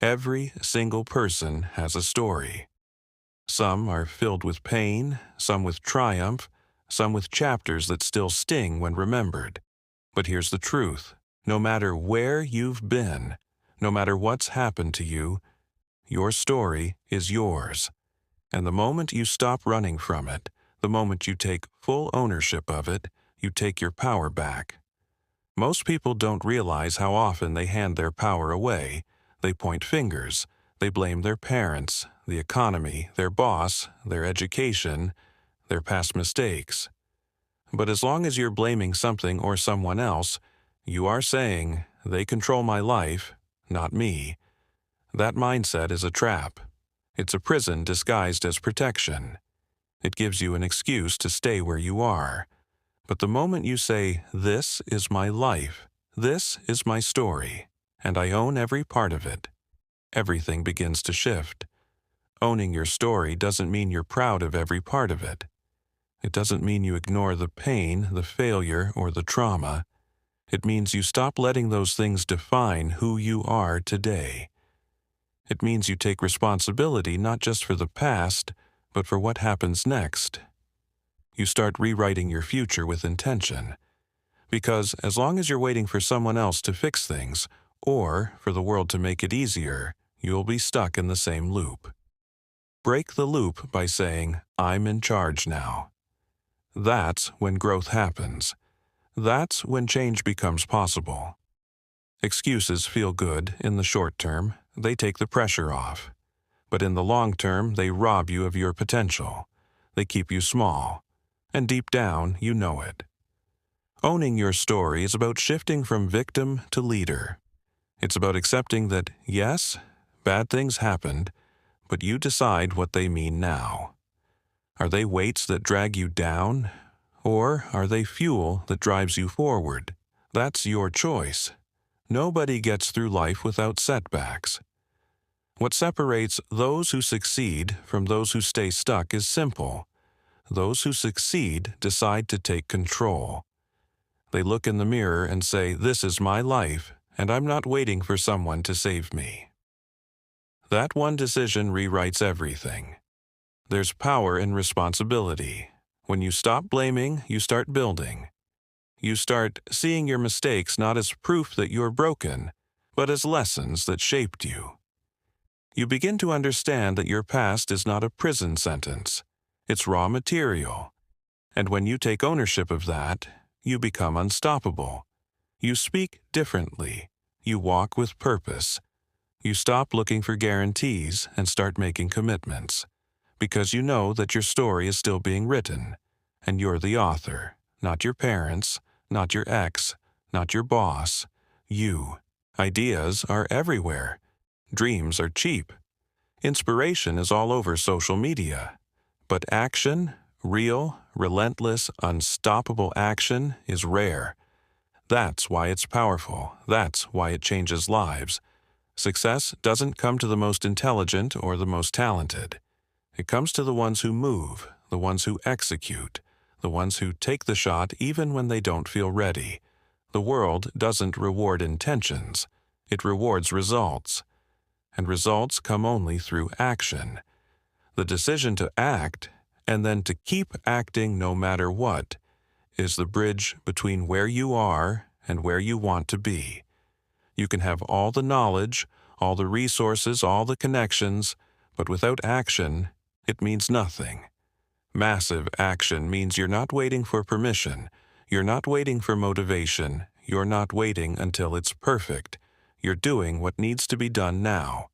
Every single person has a story. Some are filled with pain, some with triumph, some with chapters that still sting when remembered. But here's the truth. No matter where you've been, no matter what's happened to you, your story is yours. And the moment you stop running from it, the moment you take full ownership of it, you take your power back. Most people don't realize how often they hand their power away. They point fingers. They blame their parents, the economy, their boss, their education, their past mistakes. But as long as you're blaming something or someone else, you are saying, they control my life, not me. That mindset is a trap. It's a prison disguised as protection. It gives you an excuse to stay where you are. But the moment you say, this is my life, this is my story, and I own every part of it, everything begins to shift. Owning your story doesn't mean you're proud of every part of it. It doesn't mean you ignore the pain, the failure, or the trauma. It means you stop letting those things define who you are today. It means you take responsibility not just for the past, but for what happens next. You start rewriting your future with intention. Because as long as you're waiting for someone else to fix things, or for the world to make it easier, you'll be stuck in the same loop. Break the loop by saying, I'm in charge now. That's when growth happens. That's when change becomes possible. Excuses feel good in the short term. They take the pressure off. But in the long term, they rob you of your potential. They keep you small. And deep down, you know it. Owning your story is about shifting from victim to leader. It's about accepting that, yes, bad things happened, but you decide what they mean now. Are they weights that drag you down, or are they fuel that drives you forward? That's your choice. Nobody gets through life without setbacks. What separates those who succeed from those who stay stuck is simple. Those who succeed decide to take control. They look in the mirror and say, this is my life, and I'm not waiting for someone to save me. That one decision rewrites everything. There's power in responsibility. When you stop blaming, you start building. You start seeing your mistakes not as proof that you're broken, but as lessons that shaped you. You begin to understand that your past is not a prison sentence. It's raw material. And when you take ownership of that, you become unstoppable. You speak differently. You walk with purpose. You stop looking for guarantees and start making commitments. Because you know that your story is still being written, and you're the author, not your parents, not your ex, not your boss, you. Ideas are everywhere. Dreams are cheap. Inspiration is all over social media. But action, real, relentless, unstoppable action is rare. That's why it's powerful. That's why it changes lives. Success doesn't come to the most intelligent or the most talented. It comes to the ones who move, the ones who execute, the ones who take the shot even when they don't feel ready. The world doesn't reward intentions. It rewards results. And results come only through action. The decision to act, and then to keep acting no matter what, is the bridge between where you are and where you want to be. You can have all the knowledge, all the resources, all the connections, but without action, it means nothing. Massive action means you're not waiting for permission, you're not waiting for motivation, you're not waiting until it's perfect. You're doing what needs to be done now.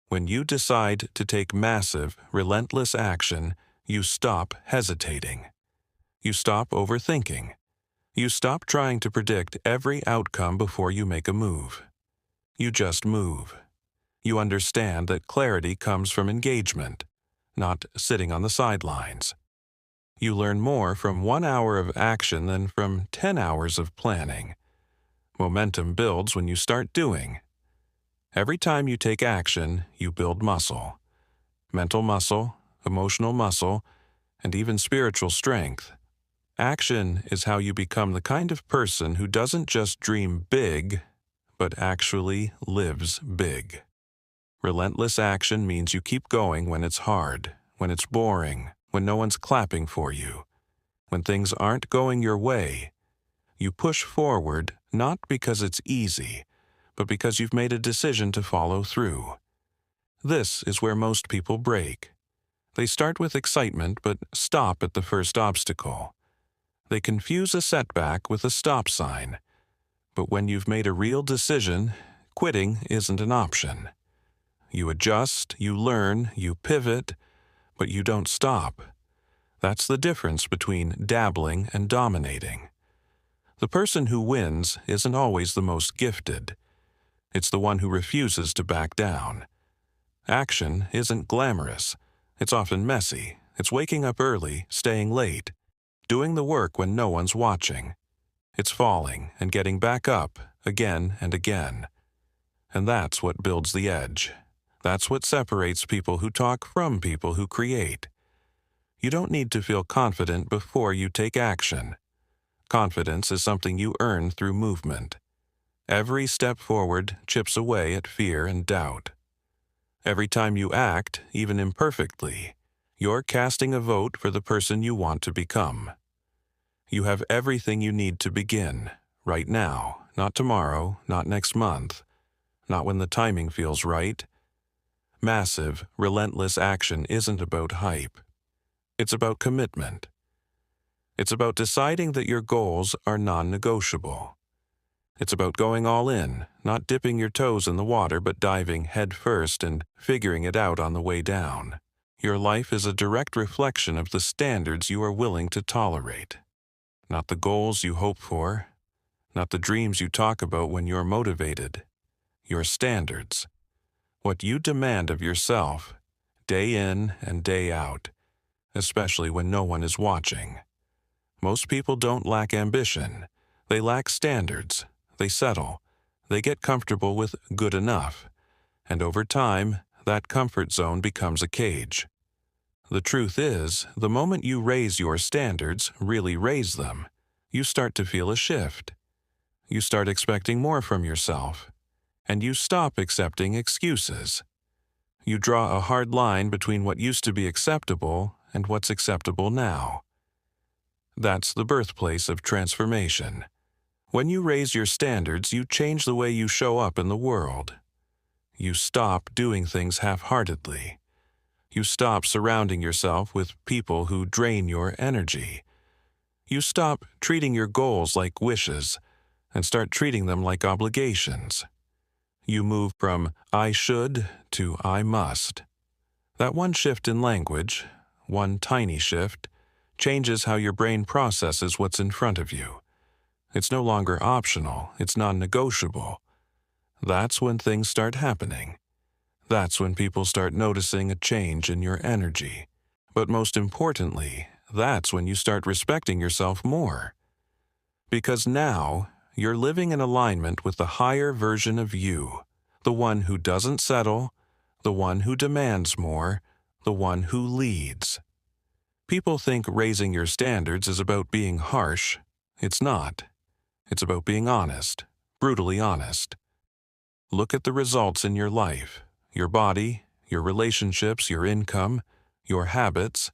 When you decide to take massive, relentless action, you stop hesitating. You stop overthinking. You stop trying to predict every outcome before you make a move. You just move. You understand that clarity comes from engagement, not sitting on the sidelines. You learn more from 1 hour of action than from 10 hours of planning. Momentum builds when you start doing. Every time you take action, you build muscle. Mental muscle, emotional muscle, and even spiritual strength. Action is how you become the kind of person who doesn't just dream big, but actually lives big. Relentless action means you keep going when it's hard, when it's boring, when no one's clapping for you, when things aren't going your way. You push forward not because it's easy, but because you've made a decision to follow through. This is where most people break. They start with excitement but stop at the first obstacle. They confuse a setback with a stop sign. But when you've made a real decision, quitting isn't an option. You adjust, you learn, you pivot, but you don't stop. That's the difference between dabbling and dominating. The person who wins isn't always the most gifted. It's the one who refuses to back down. Action isn't glamorous. It's often messy. It's waking up early, staying late, doing the work when no one's watching. It's falling and getting back up again and again. And that's what builds the edge. That's what separates people who talk from people who create. You don't need to feel confident before you take action. Confidence is something you earn through movement. Every step forward chips away at fear and doubt. Every time you act, even imperfectly, you're casting a vote for the person you want to become. You have everything you need to begin, right now, not tomorrow, not next month, not when the timing feels right. Massive, relentless action isn't about hype. It's about commitment. It's about deciding that your goals are non-negotiable. It's about going all in, not dipping your toes in the water but diving head first and figuring it out on the way down. Your life is a direct reflection of the standards you are willing to tolerate. Not the goals you hope for, not the dreams you talk about when you're motivated. Your standards. What you demand of yourself, day in and day out, especially when no one is watching. Most people don't lack ambition. They lack standards. They settle. They get comfortable with good enough. And over time, that comfort zone becomes a cage. The truth is, the moment you raise your standards, really raise them, you start to feel a shift. You start expecting more from yourself. And you stop accepting excuses. You draw a hard line between what used to be acceptable and what's acceptable now. That's the birthplace of transformation. When you raise your standards, you change the way you show up in the world. You stop doing things half-heartedly. You stop surrounding yourself with people who drain your energy. You stop treating your goals like wishes and start treating them like obligations. You move from I should to I must. That one shift in language, one tiny shift, changes how your brain processes what's in front of you. It's no longer optional, it's non-negotiable. That's when things start happening. That's when people start noticing a change in your energy. But most importantly, that's when you start respecting yourself more. Because now, you're living in alignment with the higher version of you, the one who doesn't settle, the one who demands more, the one who leads. People think raising your standards is about being harsh. It's not. It's about being honest, brutally honest. Look at the results in your life, your body, your relationships, your income, your habits,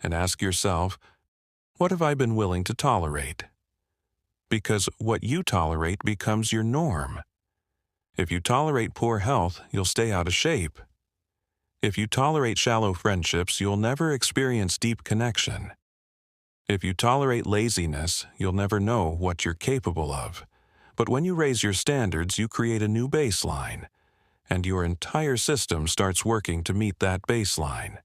and ask yourself, what have I been willing to tolerate? Because what you tolerate becomes your norm. If you tolerate poor health, you'll stay out of shape. If you tolerate shallow friendships, you'll never experience deep connection. If you tolerate laziness, you'll never know what you're capable of. But when you raise your standards, you create a new baseline, and your entire system starts working to meet that baseline.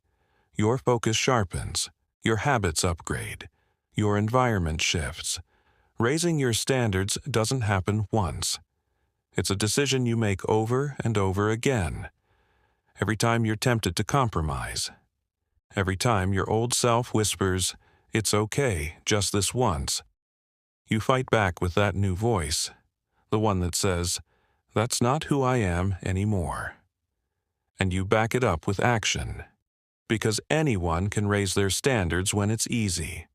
Your focus sharpens, your habits upgrade, your environment shifts. Raising your standards doesn't happen once. It's a decision you make over and over again. Every time you're tempted to compromise. Every time your old self whispers, "It's okay, just this once." You fight back with that new voice, the one that says, "That's not who I am anymore." And you back it up with action. Because anyone can raise their standards when it's easy.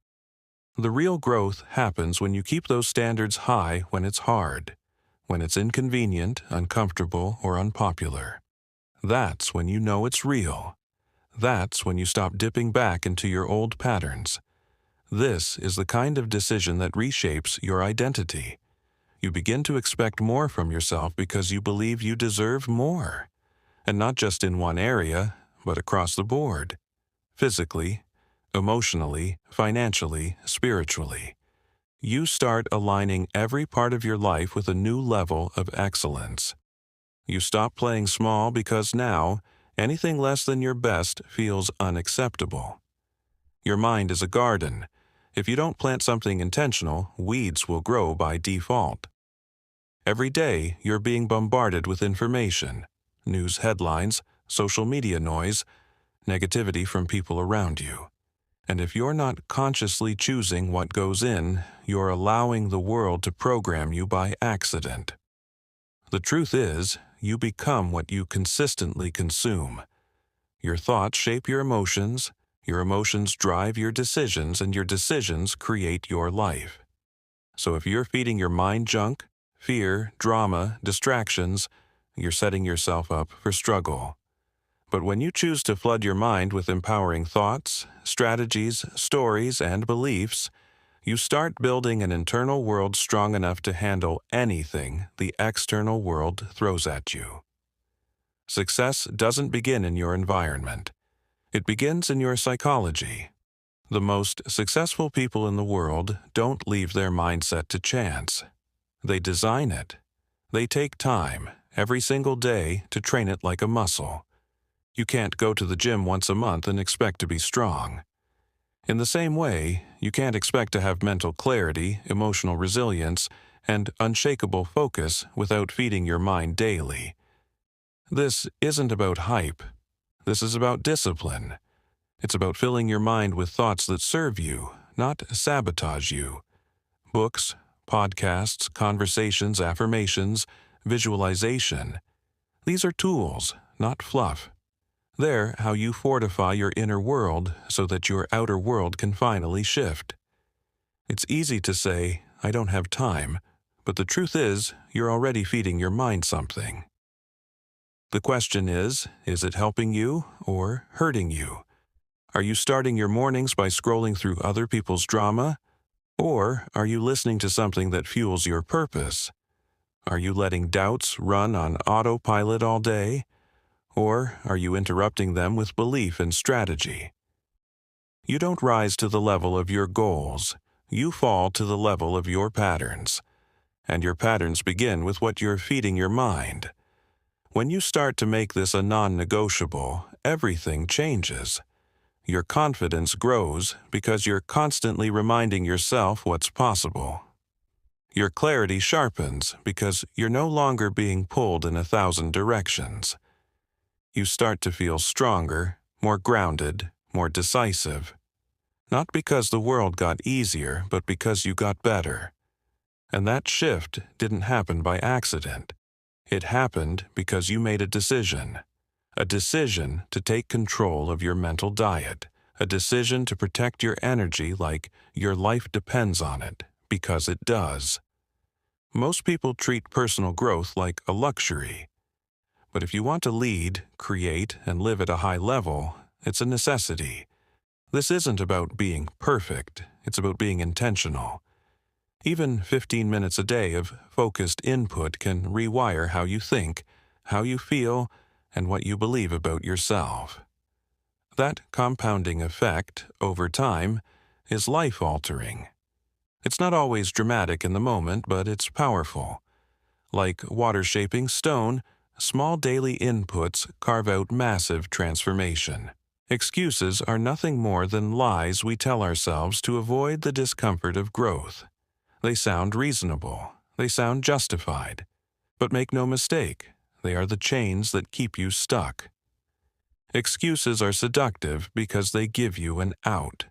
The real growth happens when you keep those standards high when it's hard, when it's inconvenient, uncomfortable, or unpopular. That's when you know it's real. That's when you stop dipping back into your old patterns. This is the kind of decision that reshapes your identity. You begin to expect more from yourself because you believe you deserve more. And not just in one area, but across the board. Physically, emotionally, financially, spiritually. You start aligning every part of your life with a new level of excellence. You stop playing small because now, anything less than your best feels unacceptable. Your mind is a garden. If you don't plant something intentional, weeds will grow by default. Every day, you're being bombarded with information, news headlines, social media noise, negativity from people around you. And if you're not consciously choosing what goes in, you're allowing the world to program you by accident. The truth is, you become what you consistently consume. Your thoughts shape your emotions drive your decisions, and your decisions create your life. So if you're feeding your mind junk, fear, drama, distractions, you're setting yourself up for struggle. But when you choose to flood your mind with empowering thoughts, strategies, stories, and beliefs, you start building an internal world strong enough to handle anything the external world throws at you. Success doesn't begin in your environment. It begins in your psychology. The most successful people in the world don't leave their mindset to chance. They design it. They take time, every single day, to train it like a muscle. You can't go to the gym once a month and expect to be strong. In the same way, you can't expect to have mental clarity, emotional resilience, and unshakable focus without feeding your mind daily. This isn't about hype. This is about discipline. It's about filling your mind with thoughts that serve you, not sabotage you. Books, podcasts, conversations, affirmations, visualization. These are tools, not fluff. They're how you fortify your inner world so that your outer world can finally shift. It's easy to say, I don't have time, but the truth is, you're already feeding your mind something. The question is it helping you or hurting you? Are you starting your mornings by scrolling through other people's drama? Or are you listening to something that fuels your purpose? Are you letting doubts run on autopilot all day? Or are you interrupting them with belief and strategy? You don't rise to the level of your goals. You fall to the level of your patterns. And your patterns begin with what you're feeding your mind. When you start to make this a non-negotiable, everything changes. Your confidence grows because you're constantly reminding yourself what's possible. Your clarity sharpens because you're no longer being pulled in 1,000 directions. You start to feel stronger, more grounded, more decisive. Not because the world got easier, but because you got better. And that shift didn't happen by accident. It happened because you made a decision to take control of your mental diet, a decision to protect your energy like your life depends on it, because it does. Most people treat personal growth like a luxury. But if you want to lead, create, and live at a high level, it's a necessity. This isn't about being perfect, it's about being intentional. Even 15 minutes a day of focused input can rewire how you think, how you feel, and what you believe about yourself. That compounding effect, over time, is life-altering. It's not always dramatic in the moment, but it's powerful. Like water shaping stone, small daily inputs carve out massive transformation. Excuses are nothing more than lies we tell ourselves to avoid the discomfort of growth. They sound reasonable. They sound justified. But make no mistake, they are the chains that keep you stuck. Excuses are seductive because they give you an out.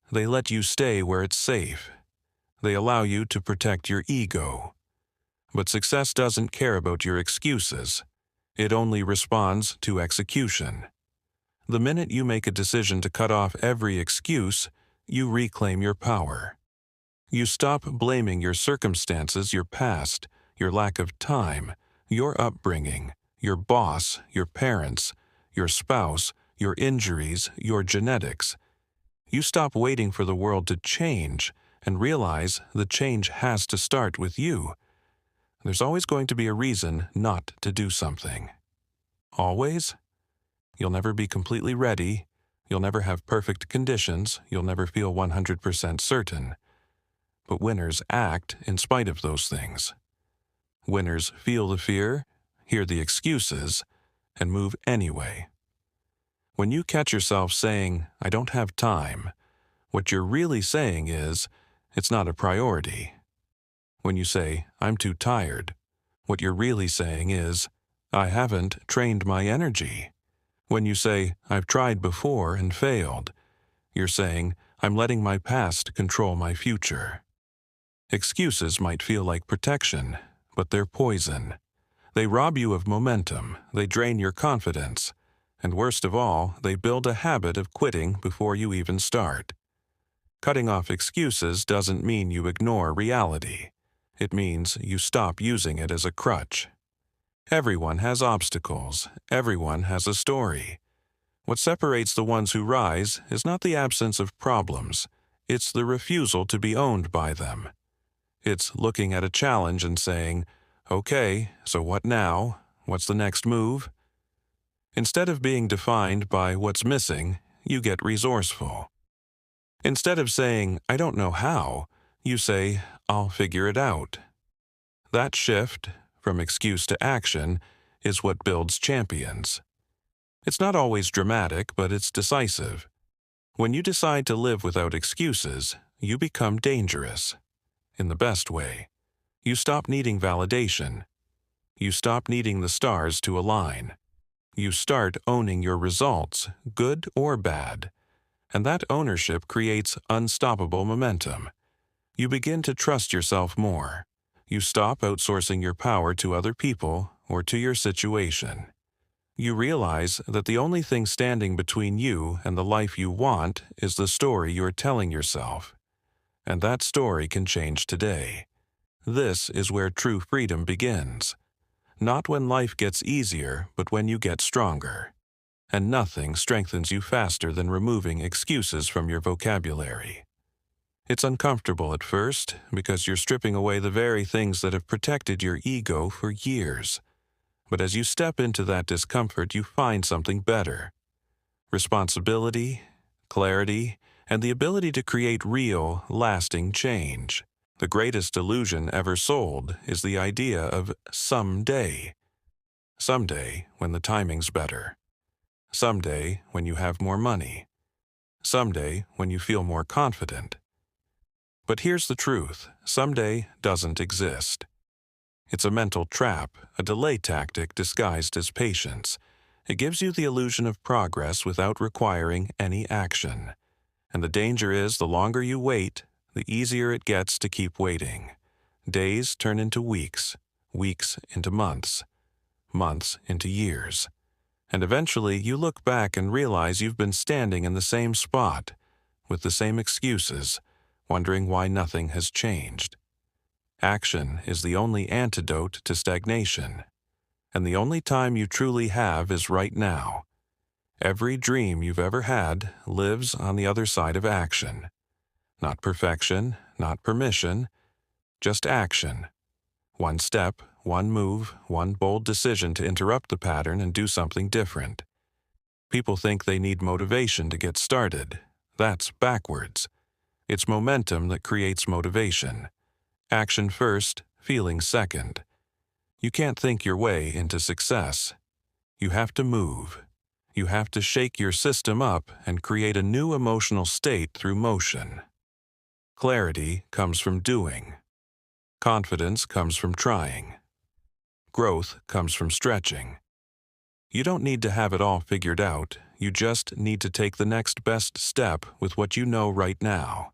They let you stay where it's safe. They allow you to protect your ego. But success doesn't care about your excuses. It only responds to execution. The minute you make a decision to cut off every excuse, you reclaim your power. You stop blaming your circumstances, your past, your lack of time, your upbringing, your boss, your parents, your spouse, your injuries, your genetics. You stop waiting for the world to change and realize the change has to start with you. There's always going to be a reason not to do something. Always? You'll never be completely ready. You'll never have perfect conditions. You'll never feel 100% certain. But winners act in spite of those things. Winners feel the fear, hear the excuses, and move anyway. When you catch yourself saying, "I don't have time," what you're really saying is, it's not a priority. When you say, "I'm too tired," what you're really saying is, "I haven't trained my energy." When you say, "I've tried before and failed," you're saying, "I'm letting my past control my future." Excuses might feel like protection, but they're poison. They rob you of momentum, they drain your confidence, and worst of all, they build a habit of quitting before you even start. Cutting off excuses doesn't mean you ignore reality. It means you stop using it as a crutch. Everyone has obstacles. Everyone has a story. What separates the ones who rise is not the absence of problems. It's the refusal to be owned by them. It's looking at a challenge and saying, "Okay, so what now? What's the next move?" Instead of being defined by what's missing, you get resourceful. Instead of saying, "I don't know how," you say, "I'll figure it out." That shift, from excuse to action, is what builds champions. It's not always dramatic, but it's decisive. When you decide to live without excuses, you become dangerous. In the best way. You stop needing validation. You stop needing the stars to align. You start owning your results, good or bad. And that ownership creates unstoppable momentum. You begin to trust yourself more. You stop outsourcing your power to other people or to your situation. You realize that the only thing standing between you and the life you want is the story you're telling yourself. And that story can change today. This is where true freedom begins. Not when life gets easier, but when you get stronger. And nothing strengthens you faster than removing excuses from your vocabulary. It's uncomfortable at first because you're stripping away the very things that have protected your ego for years. But as you step into that discomfort, you find something better. Responsibility, clarity, and the ability to create real, lasting change. The greatest illusion ever sold is the idea of someday. Someday when the timing's better. Someday when you have more money. Someday when you feel more confident. But here's the truth, someday doesn't exist. It's a mental trap, a delay tactic disguised as patience. It gives you the illusion of progress without requiring any action. And the danger is the longer you wait, the easier it gets to keep waiting. Days turn into weeks, weeks into months, months into years. And eventually you look back and realize you've been standing in the same spot, with the same excuses, wondering why nothing has changed. Action is the only antidote to stagnation. And the only time you truly have is right now. Every dream you've ever had lives on the other side of action. Not perfection, not permission, just action. One step, one move, one bold decision to interrupt the pattern and do something different. People think they need motivation to get started. That's backwards. It's momentum that creates motivation. Action first, feeling second. You can't think your way into success. You have to move. You have to shake your system up and create a new emotional state through motion. Clarity comes from doing. Confidence comes from trying. Growth comes from stretching. You don't need to have it all figured out. You just need to take the next best step with what you know right now.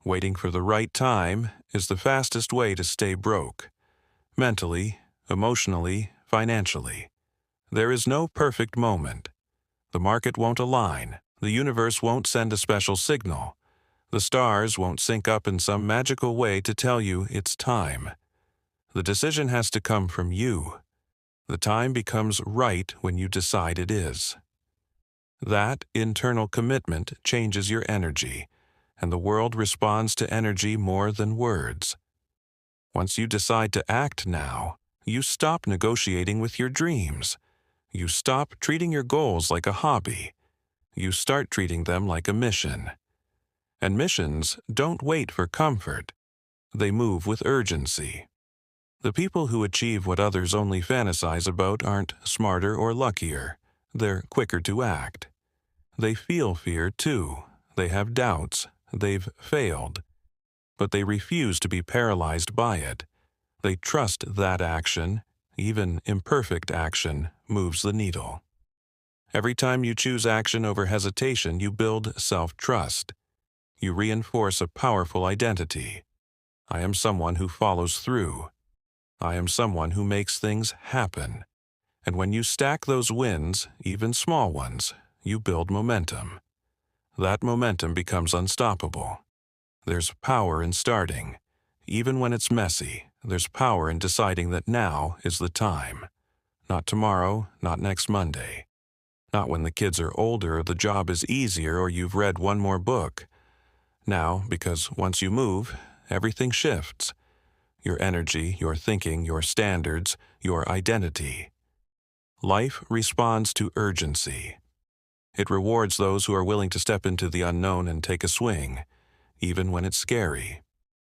Waiting for the right time is the fastest way to stay broke. Mentally, emotionally, financially. There is no perfect moment. The market won't align. The universe won't send a special signal. The stars won't sync up in some magical way to tell you it's time. The decision has to come from you. The time becomes right when you decide it is. That internal commitment changes your energy, and the world responds to energy more than words. Once you decide to act now, you stop negotiating with your dreams. You stop treating your goals like a hobby. You start treating them like a mission. And missions don't wait for comfort. They move with urgency. The people who achieve what others only fantasize about aren't smarter or luckier. They're quicker to act. They feel fear too. They have doubts. They've failed. But they refuse to be paralyzed by it. They trust that action, even imperfect action, moves the needle. Every time you choose action over hesitation, you build self-trust. You reinforce a powerful identity. I am someone who follows through. I am someone who makes things happen. And when you stack those wins, even small ones, you build momentum. That momentum becomes unstoppable. There's power in starting. Even when it's messy, there's power in deciding that now is the time. Not tomorrow, not next Monday. Not when the kids are older or the job is easier or you've read one more book. Now, because once you move, everything shifts. Your energy, your thinking, your standards, your identity. Life responds to urgency. It rewards those who are willing to step into the unknown and take a swing, even when it's scary.